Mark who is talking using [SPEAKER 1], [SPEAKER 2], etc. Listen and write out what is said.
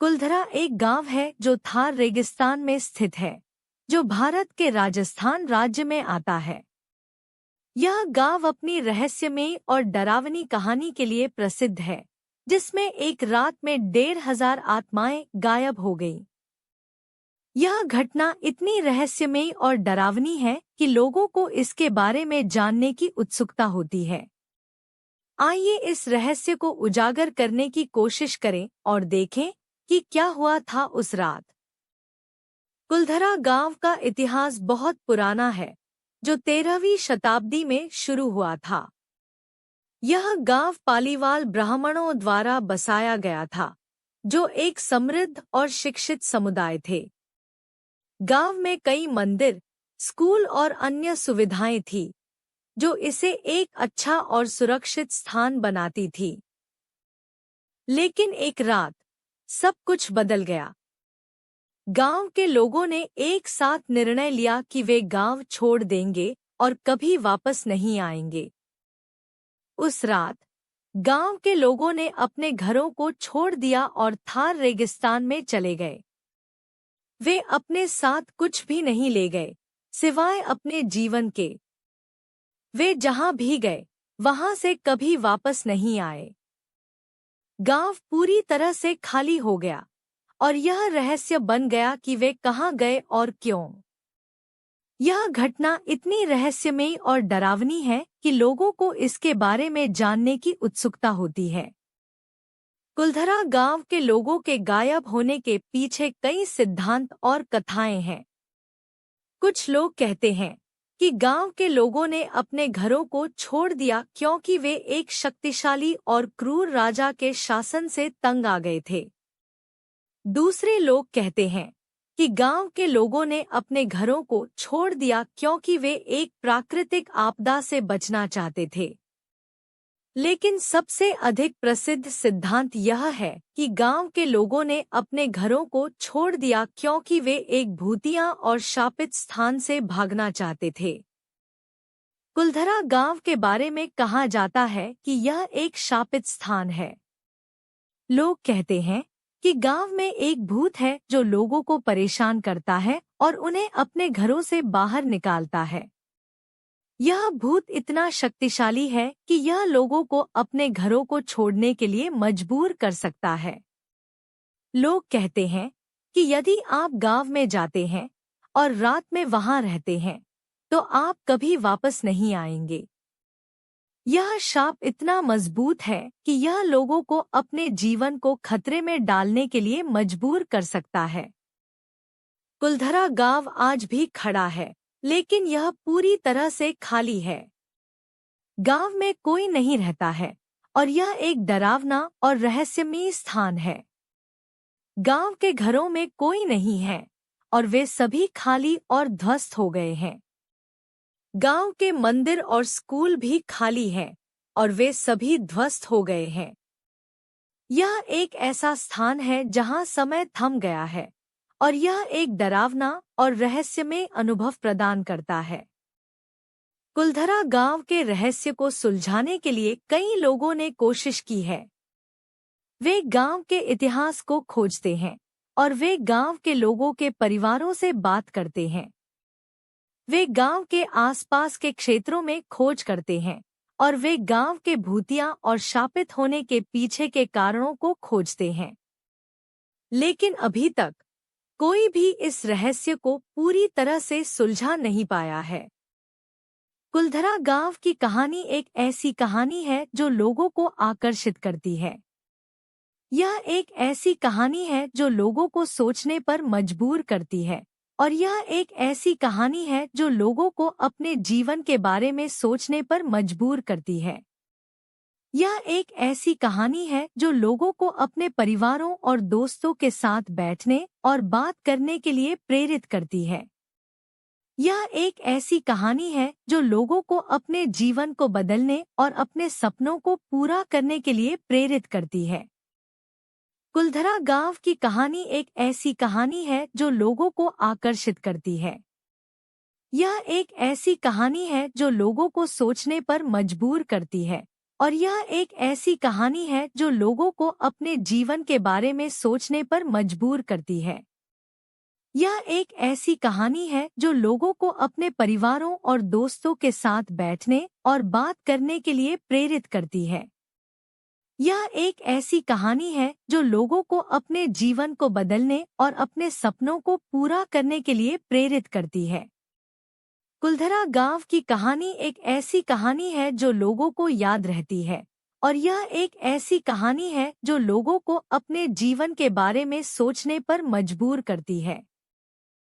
[SPEAKER 1] कुलधरा एक गांव है जो थार रेगिस्तान में स्थित है, जो भारत के राजस्थान राज्य में आता है। यह गांव अपनी रहस्यमयी और डरावनी कहानी के लिए प्रसिद्ध है, जिसमें एक रात में 1,500 आत्माएं गायब हो गईं। यह घटना इतनी रहस्यमयी और डरावनी है कि लोगों को इसके बारे में जानने की उत्सुकता होती है। आइए इस रहस्य को उजागर करने की कोशिश करें और देखें कि क्या हुआ था उस रात। कुलधरा गांव का इतिहास बहुत पुराना है, जो 13वीं शताब्दी में शुरू हुआ था। यह गांव पालीवाल ब्राह्मणों द्वारा बसाया गया था, जो एक समृद्ध और शिक्षित समुदाय थे। गांव में कई मंदिर, स्कूल और अन्य सुविधाएं थीं, जो इसे एक अच्छा और सुरक्षित स्थान बनाती थी। लेकिन एक रात सब कुछ बदल गया। गांव के लोगों ने एक साथ निर्णय लिया कि वे गांव छोड़ देंगे और कभी वापस नहीं आएंगे। उस रात गांव के लोगों ने अपने घरों को छोड़ दिया और थार रेगिस्तान में चले गए। वे अपने साथ कुछ भी नहीं ले गए, सिवाय अपने जीवन के। वे जहां भी गए, वहां से कभी वापस नहीं आए। गांव पूरी तरह से खाली हो गया और यह रहस्य बन गया कि वे कहां गए और क्यों। यह घटना इतनी रहस्यमयी और डरावनी है कि लोगों को इसके बारे में जानने की उत्सुकता होती है। कुलधरा गांव के लोगों के गायब होने के पीछे कई सिद्धांत और कथाएं हैं। कुछ लोग कहते हैं कि गांव के लोगों ने अपने घरों को छोड़ दिया क्योंकि वे एक शक्तिशाली और क्रूर राजा के शासन से तंग आ गए थे। दूसरे लोग कहते हैं कि गांव के लोगों ने अपने घरों को छोड़ दिया क्योंकि वे एक प्राकृतिक आपदा से बचना चाहते थे। लेकिन सबसे अधिक प्रसिद्ध सिद्धांत यह है कि गांव के लोगों ने अपने घरों को छोड़ दिया क्योंकि वे एक भूतिया और शापित स्थान से भागना चाहते थे। कुलधरा गांव के बारे में कहा जाता है कि यह एक शापित स्थान है। लोग कहते हैं कि गांव में एक भूत है जो लोगों को परेशान करता है और उन्हें अपने घरों से बाहर निकालता है। यह भूत इतना शक्तिशाली है कि यह लोगों को अपने घरों को छोड़ने के लिए मजबूर कर सकता है। लोग कहते हैं कि यदि आप गांव में जाते हैं और रात में वहां रहते हैं, तो आप कभी वापस नहीं आएंगे। यह शाप इतना मजबूत है कि यह लोगों को अपने जीवन को खतरे में डालने के लिए मजबूर कर सकता है। कुलधरा गांव आज भी खड़ा है, लेकिन यह पूरी तरह से खाली है। गांव में कोई नहीं रहता है और यह एक डरावना और रहस्यमयी स्थान है। गांव के घरों में कोई नहीं है और वे सभी खाली और ध्वस्त हो गए हैं। गांव के मंदिर और स्कूल भी खाली हैं और वे सभी ध्वस्त हो गए हैं। यह एक ऐसा स्थान है जहां समय थम गया है और यह एक डरावना और रहस्यमय अनुभव प्रदान करता है। कुलधरा गांव के रहस्य को सुलझाने के लिए कई लोगों ने कोशिश की है। वे गांव के इतिहास को खोजते हैं और वे गांव के लोगों के परिवारों से बात करते हैं। वे गांव के आसपास के क्षेत्रों में खोज करते हैं और वे गांव के भूतिया और शापित होने के पीछे के कारणों को खोजते हैं। लेकिन अभी तक कोई भी इस रहस्य को पूरी तरह से सुलझा नहीं पाया है। कुलधरा गांव की कहानी एक ऐसी कहानी है जो लोगों को आकर्षित करती है। यह एक ऐसी कहानी है जो लोगों को सोचने पर मजबूर करती है और यह एक ऐसी कहानी है जो लोगों को अपने जीवन के बारे में सोचने पर मजबूर करती है। यह एक ऐसी कहानी है जो लोगों को अपने परिवारों और दोस्तों के साथ बैठने और बात करने के लिए प्रेरित करती है। यह एक ऐसी कहानी है जो लोगों को अपने जीवन को बदलने और अपने सपनों को पूरा करने के लिए प्रेरित करती है। कुलधरा गांव की कहानी एक ऐसी कहानी है जो लोगों को आकर्षित करती है। यह एक ऐसी कहानी है जो लोगों को सोचने पर मजबूर करती है और यह एक ऐसी कहानी है जो लोगों को अपने जीवन के बारे में सोचने पर मजबूर करती है। यह एक ऐसी कहानी है जो लोगों को अपने परिवारों और दोस्तों के साथ बैठने और बात करने के लिए प्रेरित करती है। यह एक ऐसी कहानी है जो लोगों को अपने जीवन को बदलने और अपने सपनों को पूरा करने के लिए प्रेरित करती है। कुलधरा गांव की कहानी एक ऐसी कहानी है जो लोगों को याद रहती है, और यह एक ऐसी कहानी है जो लोगों को अपने जीवन के बारे में सोचने पर मजबूर करती है।